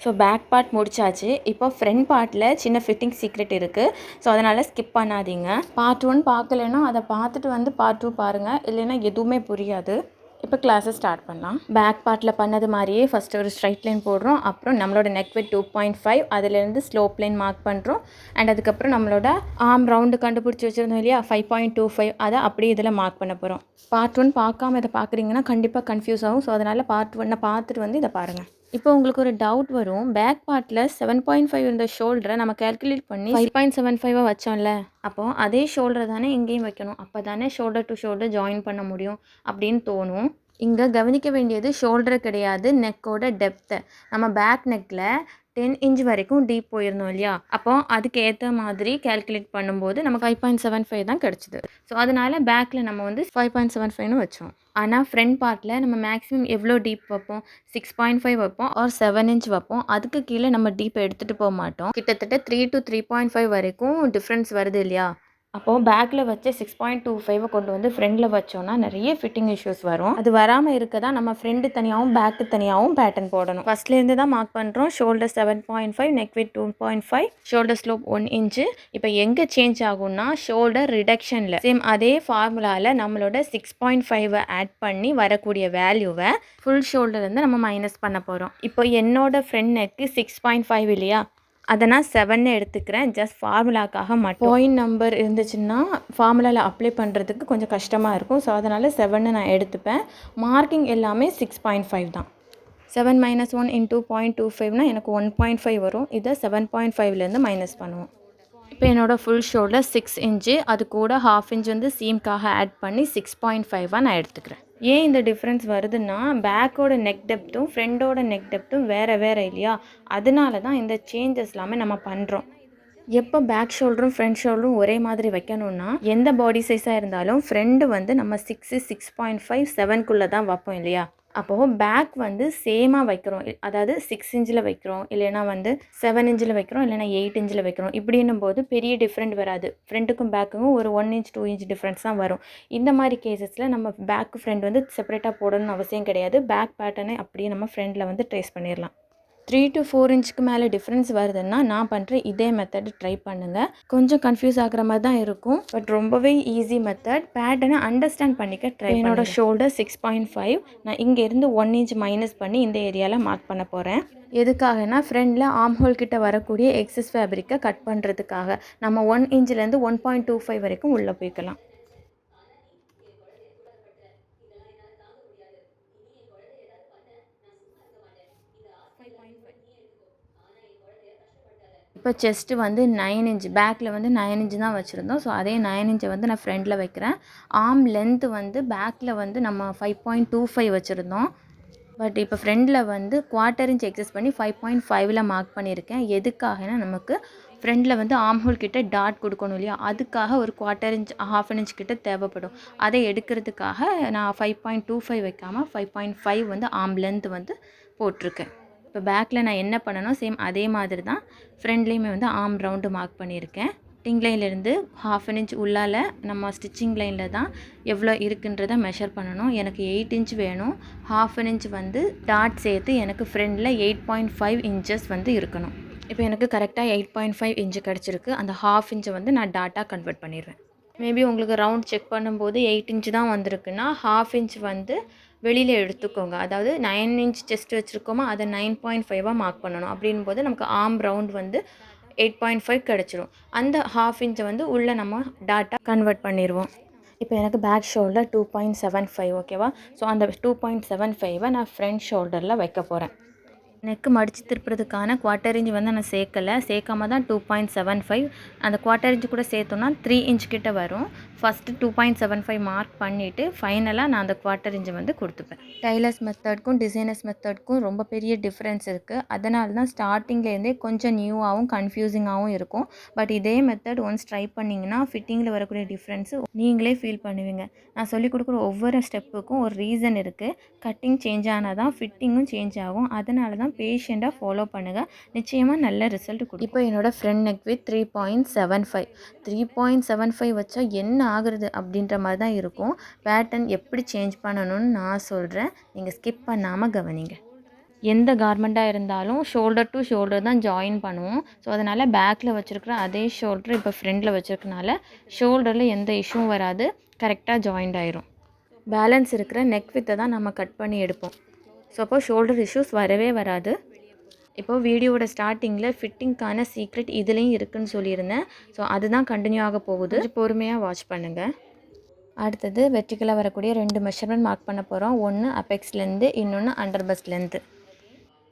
So back part முடிச்சாச்சு. இப்போ front பார்ட்டில் சின்ன ஃபிட்டிங் சீக்ரெட் இருக்குது. ஸோ அதனால் ஸ்கிப் பண்ணாதீங்க. பார்ட் 1 பார்க்கலைன்னா அதை பார்த்துட்டு வந்து பார்ட் 2 பாருங்கள். இல்லைன்னா எதுவுமே புரியாது. இப்போ கிளாஸை ஸ்டார்ட் பண்ணலாம். பேக் பார்ட்டில் பண்ணது மாதிரியே ஃபஸ்ட்டு ஒரு ஸ்ட்ரைட் லைன் போடுறோம். அப்புறம் நம்மளோட நெக் வித் 2.5, அதுலேருந்து ஸ்லோப் லைன் மார்க் பண்ணுறோம். அண்ட் அதுக்கப்புறம் நம்மளோட ஆர்ம் ரவுண்டு கண்டுபிடிச்சி வச்சுருந்தோம் இல்லையா 5.25, அதை அப்படியே இதில் மார்க் பண்ண போகிறோம். பார்ட் 1 பார்க்காம இதை பார்க்குறீங்கன்னா கண்டிப்பாக கன்ஃபியூஸ் ஆகும். ஸோ அதனால் பார்ட் 1 பார்த்துட்டு வந்து இதை பாருங்கள். இப்போ உங்களுக்கு ஒரு டவுட் வரும். பேக் பார்ட்டில் 7.5 இருந்த ஷோல்டரை நம்ம கேல்குலேட் பண்ணி 5.75 வச்சோம்ல, அப்போது அதே ஷோல்டரை தானே இங்கேயும் வைக்கணும். அப்போ தானே ஷோல்டர் டு ஷோல்டர் ஜாயின் பண்ண முடியும் அப்படின்னு தோணும். இங்கே கவனிக்க வேண்டியது ஷோல்டர் கிடையாது, நெக்கோட டெப்த்தை. நம்ம பேக் நெக்கில் 10 இன்ச் வரைக்கும் டீப் போயிருந்தோம் இல்லையா, அப்போ அதுக்கு ஏற்ற மாதிரி கேல்குலேட் பண்ணும்போது நமக்கு 5.75 தான் கிடச்சிது. ஸோ அதனால் பேக்கில் நம்ம வந்து 5.75ன்னு வச்சோம். ஆனால் ஃப்ரண்ட் பார்ட்டில் நம்ம மேக்ஸிமம் எவ்வளோ டீப் வைப்போம், 6.5 வைப்போம் ஆர் 7 இன்ச் வைப்போம். அதுக்கு கீழே நம்ம டீப் எடுத்துகிட்டு போக மாட்டோம். கிட்டத்தட்ட 3 to 3.5 வரைக்கும் டிஃப்ரென்ஸ் வருது இல்லையா. அப்போது பேக்கில் வச்சு 6.25 கொண்டு வந்து ஃப்ரெண்டில் வச்சோன்னா நிறைய ஃபிட்டிங் இஷ்யூஸ் வரும். அது வராமல் இருக்க தான் நம்ம ஃப்ரெண்டு தனியாகவும் பேக்கு தனியாகவும் பேட்டர்ன் போடணும். ஃபஸ்ட்லேருந்து தான் மார்க் பண்ணுறோம். Shoulder 7.5, neck with 2.5, shoulder slope 1 inch. இப்போ எங்கே சேஞ்ச் ஆகும்னா ஷோல்டர் ரிடக்ஷனில் சேம் அதே ஃபார்முலாவில் நம்மளோட 6.5 ஆட் பண்ணி வரக்கூடிய வேல்யூவை ஃபுல் ஷோல்டர்லேருந்து நம்ம மைனஸ் பண்ண போகிறோம். இப்போ என்னோட ஃப்ரெண்ட் நெக்கு 6.5 இல்லையா, அதை நான் 7 எடுத்துக்கிறேன். ஜஸ்ட் ஃபார்முலாக்காக மட்டும். பாயிண்ட் நம்பர் இருந்துச்சுன்னா ஃபார்முலாவில் அப்ளை பண்ணுறதுக்கு கொஞ்சம் கஷ்டமாக இருக்கும். ஸோ அதனால் 7 நான் எடுத்துப்பேன். மார்க்கிங் எல்லாமே 6.5 தான். 7 - 1 × 0.25னா எனக்கு 1.5 வரும். இதை 7.5லேருந்து மைனஸ் பண்ணுவோம். இப்போ என்னோடய ஃபுல் ஷோல்டர் 6 இன்ச்சு, அது கூட 1/2 இன்ச் வந்து சீம்காக ஆட் பண்ணி 6.5 நான் எடுத்துக்கிறேன். ஏன் இந்த டிஃப்ரென்ஸ் வருதுன்னா பேக்கோட நெக் டெப்த்தும் ஃப்ரெண்டோட நெக் டெப்த்தும் வேறு வேறு இல்லையா, அதனால தான் இந்த சேஞ்சஸ் எல்லாமே நம்ம பண்ணுறோம். எப்போ பேக் ஷோல்டரும் ஃப்ரண்ட் ஷோல்டரும் ஒரே மாதிரி வைக்கணும்னா எந்த பாடி சைஸாக இருந்தாலும் ஃப்ரெண்டு வந்து நம்ம 6, 6.5, 7க்குள்ளே தான் வைப்போம் இல்லையா. அப்போது பேக் வந்து சேமாக வைக்கிறோம். அதாவது 6 இன்ச்சில் வைக்கிறோம், இல்லைனா வந்து 7 இன்ச்சில் வைக்கிறோம், இல்லைனா 8 இன்ச்சில் வைக்கிறோம். இப்படின்னும் போது பெரிய டிஃப்ரெண்ட் வராது. ஃப்ரண்ட்டுக்கும் பேக்குக்கும் ஒரு 1 இன்ச் 2 இன்ச் டிஃப்ரென்ஸ் தான் வரும். இந்த மாதிரி கேசஸில் நம்ம பேக்கு ஃப்ரண்ட் வந்து செப்பரேட்டாக போடணும்னு அவசியம் கிடையாது. பேக் பேட்டர்னை அப்படியே நம்ம ஃப்ரண்டில் வந்து ட்ரேஸ் பண்ணிடலாம். 3 to 4 இன்ச்சுக்கு மேலே டிஃப்ரென்ஸ் வருதுன்னா நான் பண்ணுற இதே மெத்தட் ட்ரை பண்ணுங்கள். கொஞ்சம் கன்ஃபியூஸ் ஆகிற மாதிரி தான் இருக்கும், பட் ரொம்பவே ஈஸி மெத்தட். பேட்டர்னை அண்டர்ஸ்டாண்ட் பண்ணிக்க ட்ரை. என்னோட ஷோல்டர் 6.5, நான் இங்கேருந்து 1 இன்ச் மைனஸ் பண்ணி இந்த ஏரியாவில் மார்க் பண்ண போகிறேன். எதுக்காகனா ஃப்ரண்டில் ஆர்ம் ஹோல் கிட்ட வரக்கூடிய எக்ஸஸ் ஃபேப்ரிக்கை கட் பண்ணுறதுக்காக. நம்ம 1 இன்ச்லேருந்து 1.25 வரைக்கும் உள்ளே போய்க்கலாம். இப்போ செஸ்ட்டு வந்து 9 இன்ச், பேக்கில் வந்து 9 இன்ச் தான் வச்சுருந்தோம். ஸோ அதே 9 இன்ச்சை வந்து நான் ஃப்ரண்டில் வைக்கிறேன். ஆர்ம் லென்த்து வந்து பேக்கில் வந்து நம்ம 5.25 வச்சுருந்தோம். பட் இப்போ ஃப்ரண்டில் வந்து 1/4 இன்ச் எக்ஸஸ் பண்ணி 5.5ல் மார்க் பண்ணியிருக்கேன். எதுக்காகனா நமக்கு ஃப்ரண்டில் வந்து ஆர்ம் ஹோல் கிட்ட டாட் கொடுக்கணும் இல்லையா, அதுக்காக ஒரு 1/4 இன்ச் 1/2 இன்ச் கிட்ட தேவைப்படும். அதை எடுக்கிறதுக்காக நான் 5.25 வைக்காமல் 5.5 வந்து ஆர்ம் லென்த் வந்து போட்டிருக்கேன். இப்போ பேக்கில் நான் என்ன பண்ணணும், சேம் அதே மாதிரி தான் ஃப்ரண்ட்லேயுமே வந்து ஆர்ம் ரவுண்டு மார்க் பண்ணியிருக்கேன். கட்டிங் லைன்லேருந்து 1/2 இன்ச் உள்ளால் நம்ம ஸ்டிச்சிங் லைனில் தான் எவ்வளோ இருக்குன்றதை மெஷர் பண்ணணும். எனக்கு 8 இன்ச் வேணும். 1/2 இன்ச் வந்து டாட் சேர்த்து எனக்கு ஃப்ரண்டில் 8.5 இன்ச்சஸ் வந்து இருக்கணும். இப்போ எனக்கு கரெக்டாக 8.5 இன்ச்சு கிடச்சிருக்கு. அந்த 1/2 இன்ச்சை வந்து நான் டாட்டாக கன்வெர்ட் பண்ணிடுவேன். மேபி உங்களுக்கு ரவுண்ட் செக் பண்ணும்போது 8 இன்ச்சு தான் வந்திருக்குன்னா 1/2 இன்ச் வந்து வெளியில் எடுத்துக்கோங்க. அதாவது 9 இன்ச் செஸ்ட் வச்சுருக்கோமா, அதை 9.5 மார்க் பண்ணணும். அப்படின் போது நமக்கு ஆர்ம் ரவுண்ட் வந்து 8.5 கிடச்சிரும். அந்த 1/2 இன்ச்சை வந்து உள்ளே நம்ம டாட்டா கன்வெர்ட் பண்ணிடுவோம். இப்போ எனக்கு பேக் ஷோல்டர் 2.75 ஓகேவா. ஸோ அந்த 2.75 நான் ஃப்ரண்ட் ஷோல்டரில் வைக்க போகிறேன். நெக்கு மடித்து திருப்புறதுக்கான 1/4 இன்ச் வந்து நான் சேர்க்காம தான் 2.75. அந்த 1/4 இன்ச் கூட சேர்த்தோன்னா 3 இன்ச் கிட்ட வரும். ஃபஸ்ட்டு 2.75 மார்க் பண்ணிவிட்டு ஃபைனலாக நான் அந்த 1/4 இன்ச்சை வந்து கொடுத்துப்பேன். டைலர்ஸ் மெத்தட்க்கும் டிசைனர்ஸ் மெத்தட்க்கும் ரொம்ப பெரிய டிஃப்ரென்ஸ் இருக்குது. அதனால தான் ஸ்டார்டிங்லேருந்தே கொஞ்சம் நியூவாகவும் கன்ஃபியூசிங்காகவும் இருக்கும். பட் இதே மெத்தட் ஒன்ஸ் ட்ரை பண்ணிங்கன்னா ஃபிட்டிங்கில் வரக்கூடிய டிஃப்ரென்ஸு நீங்களே ஃபீல் பண்ணுவீங்க. நான் சொல்லிக் கொடுக்குற ஒவ்வொரு ஸ்டெப்புக்கும் ஒரு ரீசன் இருக்குது. கட்டிங் சேஞ்ச் ஆனால் தான் ஃபிட்டிங்கும் சேஞ்ச் ஆகும். அதனால தான் பேஷண்ட்டாக ஃபாலோ பண்ணுங்கள். நிச்சயமாக நல்ல ரிசல்ட் கொடுக்கும். இப்போ என்னோடய ஃப்ரண்ட் நெக் வித் 3.75 வச்சா என்ன ஆகுறது அப்படின்ற மாதிரி தான் இருக்கும். பேட்டர்ன் எப்படி சேஞ்ச் பண்ணணும்னு நான் சொல்கிறேன், நீங்கள் ஸ்கிப் பண்ணாமல் கவனிங்க. எந்த கார்மெண்ட்டாக இருந்தாலும் ஷோல்டர் டு ஷோல்டர் தான் ஜாயின் பண்ணுவோம். ஸோ அதனால் பேக்கில் வச்சுருக்கிற அதே ஷோல்டர் இப்போ ஃப்ரண்டில் வச்சுருக்கனால ஷோல்டரில் எந்த இஷ்யூவும் வராது, கரெக்டாக ஜாயிண்ட் ஆயிரும். பேலன்ஸ் இருக்கிற நெக் வித்தை தான் நம்ம கட் பண்ணி எடுப்போம். ஸோ அப்போ ஷோல்டர் இஷ்யூஸ் வரவே வராது. இப்போது வீடியோவோட ஸ்டார்டிங்கில் ஃபிட்டிங்க்கான சீக்ரெட் இதுலேயும் இருக்குதுன்னு சொல்லியிருந்தேன். ஸோ அதுதான் கண்டினியூ ஆக போகுது. கொஞ்சம் பொறுமையாக வாட்ச் பண்ணுங்கள். அடுத்தது வெர்டிக்கலாக வரக்கூடிய 2 மெஷர்மெண்ட் மார்க் பண்ண போகிறோம். ஒன்று அப்பெக்ஸ்லேருந்து, இன்னொன்று அண்டர் பஸ்ட்லேருந்து.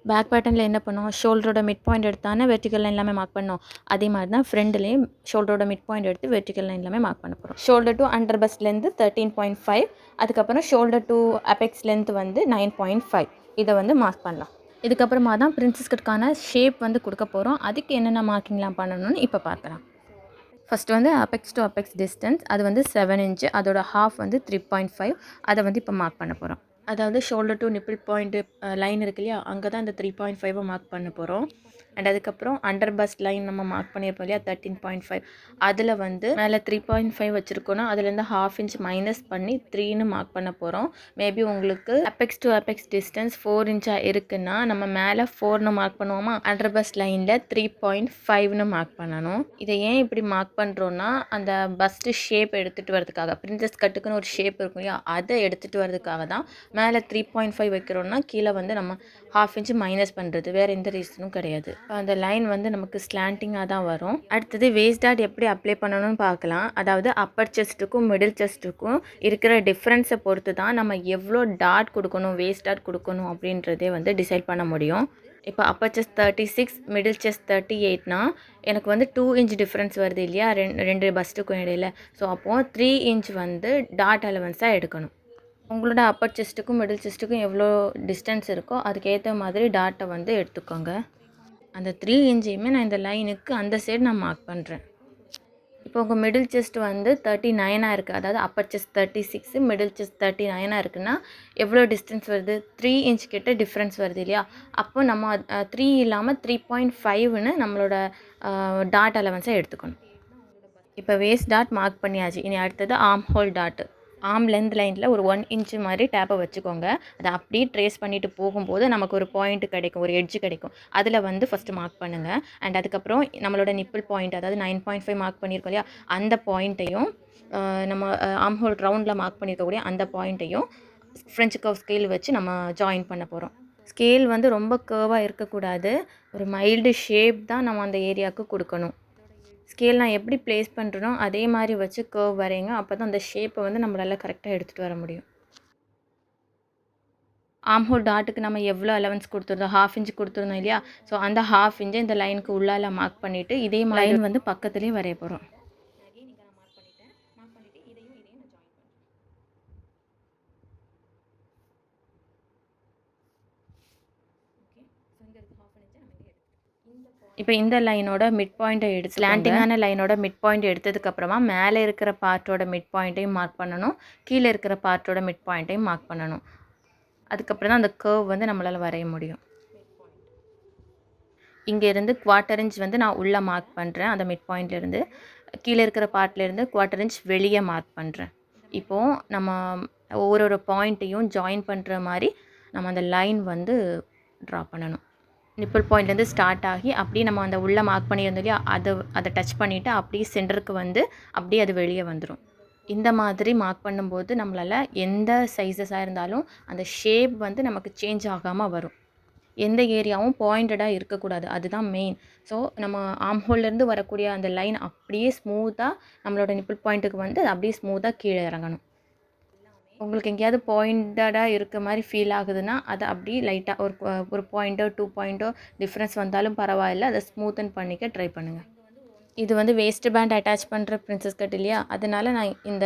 பேக் பேட்டர்னில் என்ன பண்ணோம், ஷோல்டரோட மிட் பாயிண்ட் எடுத்தானே வெர்டிக்கல் லைன் எல்லாமே மார்க் பண்ணோம். அதே மாதிரி தான் ஃப்ரண்ட்லேயும் ஷோல்டரோட மிட் பாயிண்ட் எடுத்து வெர்டிக்கல் லைன் எல்லாமே மார்க் பண்ண போகிறோம். ஷோல்டர் டு அண்டர் பஸ்ட்லேருந்து 13.5, அதுக்கப்புறம் ஷோல்டர் டு அப்பெக்ஸ் லென்த் வந்து 9.5. இதை வந்து மார்க் பண்ணலாம். இதுக்கப்புறமா தான் பிரின்சஸ் கட்கான ஷேப் வந்து கொடுக்க போகிறோம். அதுக்கு என்னென்ன மார்க்கிங்லாம் பண்ணணும்னு இப்போ பார்க்கலாம். ஃபஸ்ட்டு வந்து அப்பெக்ஸ் டு அப்பெக்ஸ் டிஸ்டன்ஸ், அது வந்து 7 இன்ச்சு, அதோட ஹாஃப் வந்து 3.5. அதை வந்து இப்போ மார்க் பண்ண போகிறோம். அதாவது shoulder to nibble point line இருக்கு இல்லையா, அங்கே தான் இந்த 3.5 மார்க் பண்ண போகிறோம். அண்ட் அதுக்கப்புறம் அண்டர் பஸ்ட் லைன் நம்ம மார்க் பண்ணியிருப்போம் இல்லையா 13.5, அதில் வந்து மேலே 3.5 வச்சுருக்கோன்னா அதுலேருந்து ½ இன்ச் மைனஸ் பண்ணி 3ன்னு மார்க் பண்ண போகிறோம். மேபி உங்களுக்கு அப்பெக்ஸ் டு அப்பெக்ஸ் டிஸ்டன்ஸ் 4 இன்ச்சாக இருக்குன்னா நம்ம மேலே 4ன்னு மார்க் பண்ணுவோமா, அண்டர் பஸ்ட் லைனில் 3.5ன்னு மார்க் பண்ணணும். இதை ஏன் இப்படி மார்க் பண்ணுறோன்னா, அந்த பஸ்ட்டு ஷேப் எடுத்துகிட்டு வரதுக்காக, பிரின்சஸ் கட்டுக்குன்னு ஒரு ஷேப் இருக்கும் இல்லையா, அதை எடுத்துகிட்டு வரதுக்காக தான் மேலே 3.5 வைக்கிறோன்னா கீழே வந்து நம்ம ½ இன்ச் மைனஸ் பண்ணுறது, வேறு எந்த ரீசனும் கிடையாது. அந்த லைன் வந்து நமக்கு ஸ்லாண்டிங்காக தான் வரும். அடுத்தது வேஸ்ட் டாட் எப்படி அப்ளை பண்ணணும்னு பார்க்கலாம். அதாவது அப்பர் செஸ்ட்டுக்கும் மிடில் செஸ்ட்டுக்கும் இருக்கிற டிஃப்ரென்ஸை பொறுத்து தான் நம்ம எவ்வளோ டாட் கொடுக்கணும், வேஸ்ட் டாட் கொடுக்கணும் அப்படின்றதே வந்து டிசைட் பண்ண முடியும். இப்போ அப்பர் செஸ்ட் 36, மிடில் செஸ்ட் 38னா எனக்கு வந்து 2 இன்ச் டிஃப்ரென்ஸ் வருது இல்லையா ரெண்டு பஸ்ட்டுக்கும் இடையில. ஸோ அப்போது 3 இன்ச் வந்து டாட் அலவன்ஸாக எடுக்கணும். உங்களோட அப்பர் செஸ்ட்டுக்கும் மிடில் செஸ்ட்டுக்கும் எவ்வளோ டிஸ்டன்ஸ் இருக்கோ அதுக்கேற்ற மாதிரி டாட்டை வந்து எடுத்துக்கோங்க. அந்த 3 இன்ச்சையுமே நான் இந்த லைனுக்கு அந்த சைடு நான் மார்க் பண்ணுறேன். இப்போ உங்கள் மிடில் செஸ்ட் வந்து 39 இருக்குது, அதாவது அப்பர் செஸ்ட் 36, மிடில் செஸ்ட் 39 இருக்குன்னா எவ்வளோ டிஸ்டன்ஸ் வருது, 3 இன்ச் கிட்ட டிஃப்ரென்ஸ் வருது இல்லையா. அப்போ நம்ம 3 இல்லாமல் 3.5ன்னு நம்மளோட டாட் அலவன்ஸை எடுத்துக்கணும். இப்போ வேஸ்ட் டாட் மார்க் பண்ணியாச்சு. இனி அடுத்தது armhole dot. Arm length லைனில் ஒரு 1 இன்ச்சு மாதிரி டேப்பை வச்சுக்கோங்க. அதை அப்படியே ட்ரேஸ் பண்ணிவிட்டு போகும்போது நமக்கு ஒரு பாயிண்ட் கிடைக்கும், ஒரு எட்ஜ் கிடைக்கும். அதில் வந்து ஃபஸ்ட்டு மார்க் பண்ணுங்கள். அண்ட் அதுக்கப்புறம் நம்மளோட நிப்பிள் பாயிண்ட், அதாவது 9.5 மார்க் பண்ணியிருக்கோம் இல்லையா, அந்த பாயிண்ட்டையும் நம்ம ஆர்ம் ஹோல் ரவுண்டில் மார்க் பண்ணியிருக்கக்கூடிய அந்த பாயிண்ட்டையும் ஃப்ரெஞ்ச் கர்வ் ஸ்கேல் வச்சு நம்ம ஜாயின் பண்ண போகிறோம். ஸ்கேல் வந்து ரொம்ப கர்வாக இருக்கக்கூடாது, ஒரு மைல்டு ஷேப் தான் நம்ம அந்த ஏரியாவுக்கு கொடுக்கணும். ஸ்கேல் நான் எப்படி ப்ளேஸ் பண்ணுறனோ அதே மாதிரி வச்சு கர்வ் வரைங்க. அப்போ தான் அந்த ஷேப்பை வந்து நம்மளால் கரெக்டாக எடுத்துகிட்டு வர முடியும். ஆர்ம் ஹோல் டாட்டுக்கு நம்ம எவ்வளோ அலவன்ஸ் கொடுத்துருந்தோம், ½ இன்ச் கொடுத்துருந்தோம் இல்லையா. ஸோ அந்த ½ இன்ச்சை இந்த லைனுக்கு உள்ளால மார்க் பண்ணிவிட்டு இதே லைன் வந்து பக்கத்துலேயே வரைய போகிறோம். இப்போ இந்த லைனோட மிட் பாயிண்ட்டை எடுத்து ஸ்லாண்டிங்கான லைனோட மிட் பாயிண்ட் எடுத்ததுக்கப்புறமா மேலே இருக்கிற பார்ட்டோட மிட் பாயிண்ட்டையும் மார்க் பண்ணணும், கீழே இருக்கிற பார்ட்டோட மிட் பாயிண்ட்டையும் மார்க் பண்ணணும். அதுக்கப்புறம் தான் அந்த கர்வ் வந்து நம்மளால் வரைய முடியும். இங்கேருந்து 1/4 இன்ச் வந்து நான் உள்ளே மார்க் பண்ணுறேன். அந்த மிட் பாயிண்ட்லேருந்து கீழே இருக்கிற பார்ட்லேருந்து 1/4 இன்ச் வெளியே மார்க் பண்ணுறேன். இப்போது நம்ம ஒரு பாயிண்ட்டையும் ஜாயின் பண்ணுற மாதிரி நம்ம அந்த லைன் வந்து ட்ரா பண்ணணும். நிப்பிள் பாயிண்ட்லேருந்து ஸ்டார்ட் ஆகி அப்படியே நம்ம அந்த உள்ளே மார்க் பண்ணியிருந்தோம் இல்லையா, அதை டச் பண்ணிவிட்டு அப்படியே சென்டருக்கு வந்து அப்படியே அது வெளியே வந்துடும். இந்த மாதிரி மார்க் பண்ணும்போது நம்மளால் எந்த சைஸஸாக இருந்தாலும் அந்த ஷேப் வந்து நமக்கு சேஞ்ச் ஆகாமல் வரும். எந்த ஏரியாவும் பாயிண்டடாக இருக்கக்கூடாது, அதுதான் மெயின். ஸோ நம்ம ஆர்ம் ஹோல்லேருந்து வரக்கூடிய அந்த லைன் அப்படியே ஸ்மூத்தாக நம்மளோட நிப்பிள் பாயிண்ட்டுக்கு வந்து அது அப்படியே ஸ்மூத்தாக கீழே இறங்கணும். உங்களுக்கு எங்கேயாவது பாயிண்டடாக இருக்க மாதிரி ஃபீல் ஆகுதுன்னா அதை அப்படியே லைட்டாக ஒரு பாயிண்ட்டோ 2 பாயிண்ட்டோ டிஃப்ரென்ஸ் வந்தாலும் பரவாயில்ல, அதை ஸ்மூத்தன் பண்ணிக்க ட்ரை பண்ணுங்கள். இது வந்து வேஸ்ட் பேண்ட் அட்டாச் பண்ணுற பிரின்சஸ் கட் இல்லையா, அதனால் நான் இந்த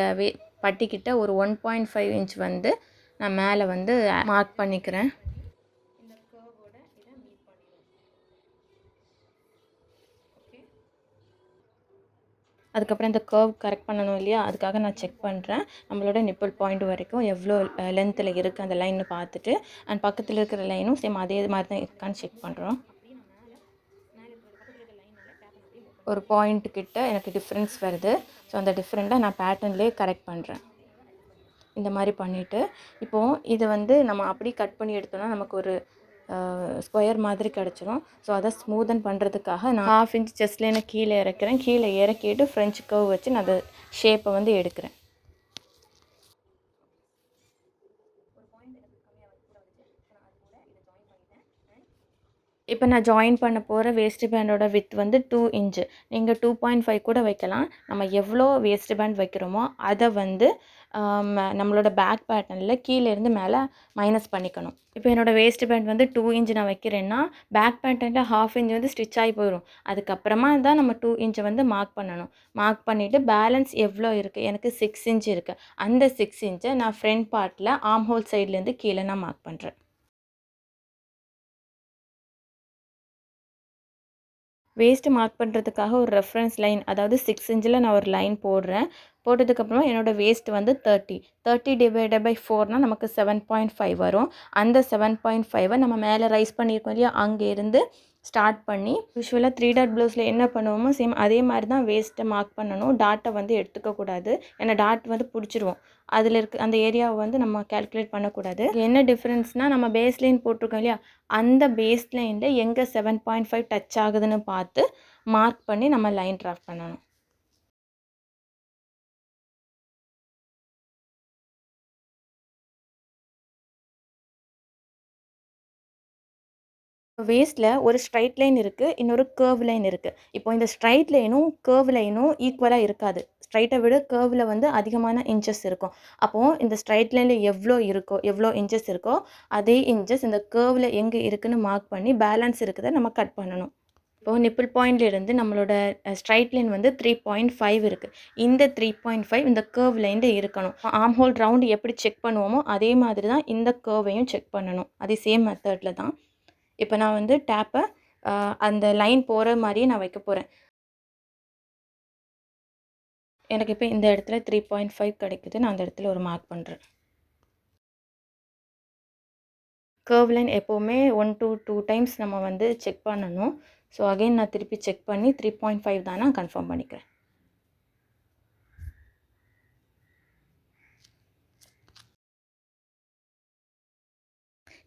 பட்டிக்கிட்ட ஒரு 1.5 இன்ச் வந்து நான் மேலே வந்து மார்க் பண்ணிக்கிறேன். அதுக்கப்புறம் இந்த கர்வ் கரெக்ட் பண்ணணும் இல்லையா, அதுக்காக நான் செக் பண்ணுறேன் நம்மளோட நிப்பிள் பாயிண்ட் வரைக்கும் எவ்வளோ லென்த்தில் இருக்குது அந்த லைன்னு பார்த்துட்டு, அண்ட் பக்கத்தில் இருக்கிற லைனும் சேம் அதே மாதிரி தான் இருக்கான்னு செக் பண்ணுறோம். ஒரு பாயிண்ட்டுக்கிட்ட எனக்கு டிஃப்ரென்ஸ் வருது. ஸோ அந்த டிஃப்ரெண்ட்டை நான் பேட்டர்ன்லேயே கரெக்ட் பண்ணுறேன். இந்த மாதிரி பண்ணிவிட்டு இப்போது இதை வந்து நம்ம அப்படியே கட் பண்ணி எடுத்தோம்னா நமக்கு ஒரு ஸ்கொயர் மாதிரி கிடச்சிரும். ஸோ அதை ஸ்மூதன் பண்ணுறதுக்காக நான் 1/2 இன்ச் செஸ்ட்லேன்னு கீழே இறக்குறேன். கீழே இறக்கிட்டு ஃப்ரெஞ்ச் கர்வ் வச்சு நான் அதை ஷேப்பை வந்து எடுக்கிறேன். இப்போ நான் ஜாயின் பண்ண போகிற வேஸ்ட் பேண்டோட வித் வந்து 2 இன்ச்சு. நீங்கள் 2.5 கூட வைக்கலாம். நம்ம எவ்வளோ வேஸ்ட் பேண்ட் வைக்கிறோமோ அதை வந்து நம்மளோட பேக் பேட்டர்னில் கீழேருந்து மேலே மைனஸ் பண்ணிக்கணும். இப்போ என்னோடய வேஸ்ட் பேண்ட் வந்து 2 இன்ச் நான் வைக்கிறேன்னா பேக் பேட்டர்னில் 1/2 இன்ச் வந்து ஸ்டிச் ஆகி போயிடும். அதுக்கப்புறமா தான் நம்ம 2 இன்ச்சை வந்து மார்க் பண்ணணும். மார்க் பண்ணிவிட்டு பேலன்ஸ் எவ்வளோ இருக்குது, எனக்கு 6 இன்ச் இருக்குது. அந்த 6 இன்ச்சை நான் ஃப்ரண்ட் பார்ட்டில் ஆர்ம் ஹோல் சைட்லேருந்து கீழே நான் மார்க் பண்ணுறேன். வேஸ்ட்டு மார்க் பண்ணுறதுக்காக ஒரு ரெஃபரன்ஸ் லைன், அதாவது 6 இன்ச்சில் நான் ஒரு லைன் போடுறேன். போட்டதுக்கப்புறமா என்னோடய வேஸ்ட் வந்து 30 டிவைடட் பை 4னால் நமக்கு 7.5 வரும். அந்த 7.5 நம்ம மேலே ரைஸ் பண்ணியிருக்கோம் இல்லையா, அங்கேருந்து ஸ்டார்ட் பண்ணி யூஸ்வலாக 3 டாட் ப்ளவுஸில் என்ன பண்ணுவோமோ சேம் அதே மாதிரி தான் வேஸ்ட்டை மார்க் பண்ணணும். டாட்டை வந்து எடுத்துக்கக்கூடாது. ஏன்னா டாட் வந்து பிடிச்சிருவோம். அதில் இருக்க அந்த ஏரியாவை வந்து நம்ம கேல்குலேட் பண்ணக்கூடாது. என்ன டிஃப்ரென்ஸ்னால் நம்ம பேஸ் லைன் போட்டிருக்கோம் இல்லையா, அந்த பேஸ் லைனில் எங்கே 7.5 டச் ஆகுதுன்னு பார்த்து மார்க் பண்ணி நம்ம லைன் ட்ராஃப்ட் பண்ணணும். வேஸ்ட்டில் ஒரு ஸ்ட்ரைட் லைன் இருக்குது, இன்னொரு கர்வ் லைன் இருக்குது. இப்போ இந்த ஸ்ட்ரைட் லைனும் கர்வ் லைனும் ஈக்குவலாக இருக்காது. ஸ்ட்ரைட்டை விட கர்வில் வந்து அதிகமான இன்ச்சஸ் இருக்கும். அப்போது இந்த ஸ்ட்ரைட் லைனில் எவ்வளோ இன்ச்சஸ் இருக்கோ அதே இன்ச்சஸ் இந்த கர்வில் எங்கே இருக்குதுன்னு மார்க் பண்ணி பேலன்ஸ் இருக்கிறத நம்ம கட் பண்ணணும். இப்போது நிப்பிள் பாயிண்ட்லேருந்து நம்மளோட ஸ்ட்ரைட் லைன் வந்து 3.5 இருக்குது. இந்த 3.5 இந்த கர்வ் லைனில் இருக்கணும். ஆர்ம் ஹோல் ரவுண்டு எப்படி செக் பண்ணுவோமோ அதே மாதிரி தான் இந்த கர்வையும் செக் பண்ணணும். அதே சேம் மெத்தடில் தான். இப்போ நான் வந்து டேப்பை அந்த லைன் போகிற மாதிரியே நான் வைக்க போகிறேன். எனக்கு இப்போ இந்த இடத்துல 3.5 கிடைக்குது. நான் அந்த இடத்துல ஒரு மார்க் பண்ணுறேன். கர்வ் லைன் எப்போவுமே 1 to 2 டைம்ஸ் நம்ம வந்து செக் பண்ணணும். ஸோ அகைன் நான் திருப்பி செக் பண்ணி 3.5 தானே கன்ஃபார்ம் பண்ணிக்கிறேன்.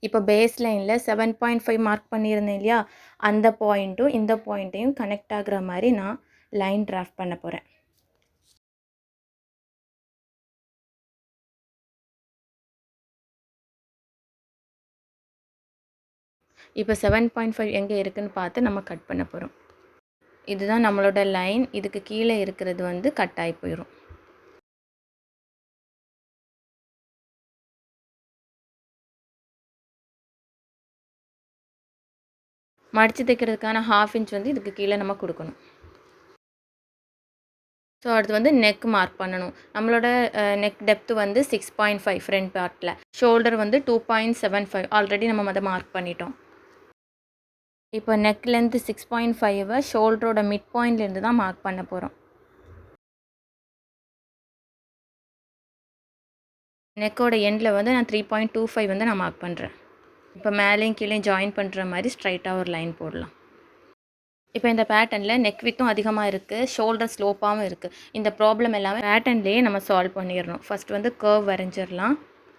இப்போ பேஸ் லைனில் 7.5 மார்க் பண்ணியிருந்தேன் இல்லையா, அந்த பாயிண்ட்டும் இந்த பாயிண்ட்டையும் கனெக்ட் ஆகுற மாதிரி நான் லைன் ட்ராஃப்ட் பண்ண போகிறேன். இப்போ 7.5 எங்கே இருக்குதுன்னு பார்த்து நம்ம கட் பண்ண போகிறோம். இதுதான் நம்மளோட லைன். இதுக்கு கீழே இருக்கிறது வந்து கட் ஆகி போயிடும். மடித்து தைக்கிறதுக்கான 1/2 இன்ச் வந்து இதுக்கு கீழே நம்ம கொடுக்கணும். ஸோ அடுத்து வந்து நெக் மார்க் பண்ணணும். நம்மளோட நெக் டெப்த்து வந்து 6.5 ஃப்ரண்ட் பார்ட்டில். ஷோல்டர் வந்து 2.75 ஆல்ரெடி நம்ம அதை மார்க் பண்ணிட்டோம். இப்போ நெக் லென்த்து 6.5 ஷோல்டரோட மிட் பாயிண்ட்லேருந்து தான் மார்க் பண்ண போகிறோம். நெக்கோட எண்டில் வந்து நான் 3.25 வந்து நான் மார்க் பண்ணுறேன். இப்போ மேலேயும் கீழே ஜாயின் பண்ணுற மாதிரி ஸ்ட்ரைட்டாக ஒரு லைன் போடலாம். இப்போ இந்த பேட்டர்னில் நெக் வித்தும் அதிகமாக இருக்குது, ஷோல்டர் ஸ்லோப்பாகவும் இருக்குது. இந்த ப்ராப்ளம் எல்லாமே பேட்டர்ன்லேயே நம்ம சால்வ் பண்ணிடணும். ஃபஸ்ட் வந்து கர்வ் வரைஞ்சிடலாம்.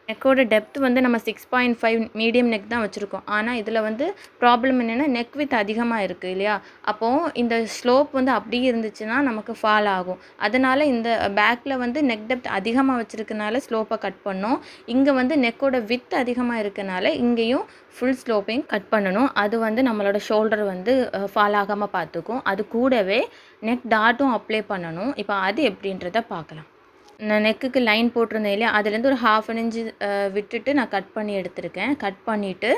நெக்கோட டெப்த் வந்து நம்ம 6.5 மீடியம் நெக் தான் வச்சுருக்கோம். ஆனால் இதில் வந்து ப்ராப்ளம் என்னென்னா நெக் வித் அதிகமாக இருக்குது இல்லையா, அப்போது இந்த ஸ்லோப் வந்து அப்படியே இருந்துச்சுன்னா நமக்கு ஃபால் ஆகும். அதனால் இந்த பேக்கில் வந்து நெக் டெப்த் அதிகமாக வச்சுருக்கனால ஸ்லோப்பை கட் பண்ணோம். இங்கே வந்து நெக்கோட வித் அதிகமாக இருக்கனால இங்கேயும் ஃபுல் ஸ்லோப்பையும் கட் பண்ணணும். அது வந்து நம்மளோட ஷோல்டர் வந்து ஃபால் ஆகாமல் பார்த்துக்கும். அது கூடவே நெக் டாட்டும் அப்ளை பண்ணணும். இப்போ அது எப்படின்றத பார்க்கலாம். நான் நெக்குக்கு லைன் போட்டிருந்தேன் இல்லையா, அதுலேருந்து ஒரு 1/2 இன்ச்சு விட்டுட்டு நான் கட் பண்ணி எடுத்திருக்கேன். கட் பண்ணிவிட்டு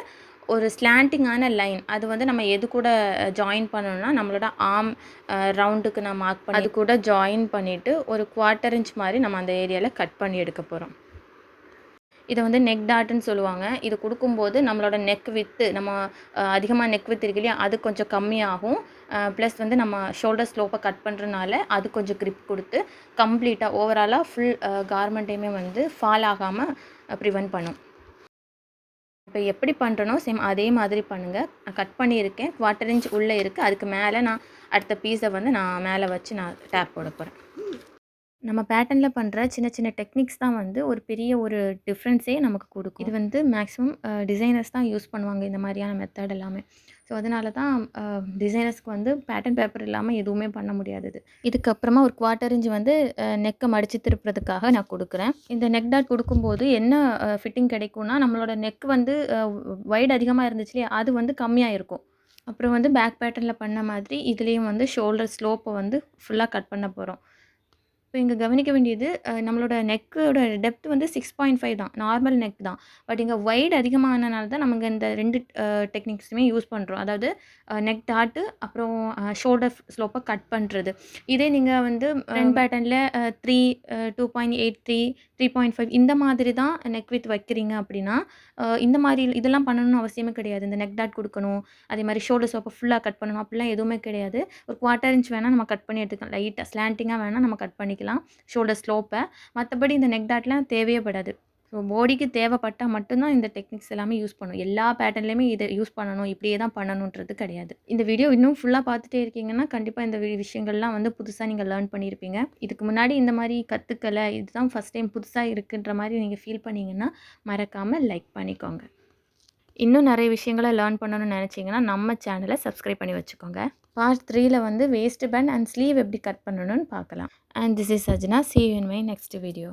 ஒரு ஸ்லாண்டிங்கான லைன், அது வந்து நம்ம எது கூட ஜாயின் பண்ணணும்னா நம்மளோட ஆர்ம் ரவுண்டுக்கு நான் மார்க் பண்ணி அது கூட ஜாயின் பண்ணிவிட்டு ஒரு 1/4 இன்ச் மாதிரி நம்ம அந்த ஏரியாவில் கட் பண்ணி எடுக்க போகிறோம். இதை வந்து நெக் டாட்டுன்னு சொல்லுவாங்க. இது கொடுக்கும்போது நம்மளோட நெக் வித்து நம்ம அதிகமாக நெக் வித்து இருக்கு இல்லையா, அது கொஞ்சம் கம்மியாகும். ப்ளஸ் வந்து நம்ம ஷோல்டர் ஸ்லோப்பை கட் பண்ணுறதுனால அது கொஞ்சம் க்ரிப் கொடுத்து கம்ப்ளீட்டாக ஓவராலாக ஃபுல் கார்மெண்ட்டையுமே வந்து ஃபால் ஆகாமல் ப்ரிவென்ட் பண்ணும். இப்போ எப்படி பண்ணுறனோ சேம் அதே மாதிரி பண்ணுங்கள். நான் கட் பண்ணியிருக்கேன், 1/4 இன்ச் உள்ளே இருக்குது. அதுக்கு மேலே நான் அடுத்த பீஸை வந்து நான் மேலே வச்சு நான் டேப் போட போகிறேன். நம்ம பேட்டர்னில் பண்ணுற சின்ன சின்ன டெக்னிக்ஸ் தான் வந்து ஒரு பெரிய ஒரு டிஃப்ரென்ஸே நமக்கு கொடுக்கும். இது வந்து மேக்ஸிமம் டிசைனர்ஸ் தான் யூஸ் பண்ணுவாங்க இந்த மாதிரியான மெத்தட் எல்லாமே. ஸோ அதனால தான் டிசைனர்ஸ்க்கு வந்து பேட்டர்ன் பேப்பர் இல்லாமல் எதுவுமே பண்ண முடியாதது. இதுக்கப்புறமா ஒரு 1/4 இன்ச் வந்து நெக்கை மடித்து திருப்புறதுக்காக நான் கொடுக்குறேன். இந்த நெக் டாட் கொடுக்கும்போது என்ன ஃபிட்டிங் கிடைக்கும்னா, நம்மளோட நெக் வந்து வைடு அதிகமாக இருந்துச்சு இல்லையா, அது வந்து கம்மியாக இருக்கும். அப்புறம் வந்து பேக் பேட்டர்னில் பண்ண மாதிரி இதுலேயும் வந்து ஷோல்டர் ஸ்லோப்பை வந்து ஃபுல்லாக கட் பண்ண போகிறோம். இப்போ இங்கே கவனிக்க வேண்டியது நம்மளோட நெக்கோட டெப்த் வந்து 6.5 தான், நார்மல் நெக் தான். பட் இங்கே வைட் அதிகமானனால தான் நமக்கு இந்த 2 டெக்னிக்ஸுமே யூஸ் பண்ணுறோம். அதாவது நெக் டாட்டு அப்புறம் ஷோல்டர் ஸ்லோப்பை கட் பண்ணுறது. இதே நீங்கள் வந்து ஃப்ரண்ட் பேட்டர்னில் 3 2.83 3.5 இந்த மாதிரி தான் நெக் வித் வைக்கிறீங்க அப்படின்னா, இந்த மாதிரி இதெல்லாம் பண்ணணும்னு அவசியமே கிடையாது. இந்த நெக் டாட் கொடுக்கணும், அதே மாதிரி ஷோல்டர் ஸ்லோப்பை ஃபுல்லாக கட் பண்ணணும் அப்படிலாம் எதுவுமே கிடையாது. ஒரு 1/4 இன்ச் வேணால் நம்ம கட் பண்ணி எடுத்துக்கலாம். லைட்டாக ஸ்லாண்டிங்காக வேணால் நம்ம கட் பண்ணிக்கலாம் ஷோல்டர் ஸ்லோப்பை. மற்றபடி இந்த நெக் டாட்லாம் தேவையே படாது. ஸோ பாடிக்கு தேவைப்பட்டால் மட்டும்தான் இந்த டெக்னிக்ஸ் எல்லாமே யூஸ் பண்ணணும். எல்லா பேட்டர்ன்லேயுமே இதை யூஸ் பண்ணணும், இப்படியே தான் பண்ணணுன்றது கிடையாது. இந்த வீடியோ இன்னும் ஃபுல்லாக பார்த்துட்டே இருக்கீங்கன்னா கண்டிப்பாக இந்த விஷயங்கள்லாம் வந்து புதுசாக நீங்கள் லேர்ன் பண்ணியிருப்பீங்க. இதுக்கு முன்னாடி இந்த மாதிரி கற்றுக்கலை, இதுதான் ஃபஸ்ட் டைம் புதுசாக இருக்குன்ற மாதிரி நீங்கள் ஃபீல் பண்ணிங்கன்னா மறக்காமல் லைக் பண்ணிக்கோங்க. இன்னும் நிறைய விஷயங்களை லேர்ன் பண்ணணும்னு நினச்சிங்கன்னா நம்ம சேனலை சப்ஸ்கிரைப் பண்ணி வச்சுக்கோங்க. பார்ட் 3ல வந்து வேஸ்ட் பேண்ட் அண்ட் ஸ்லீவ் எப்படி கட் பண்ணணும்னு பார்க்கலாம். And this is Sajna. See you in my next video.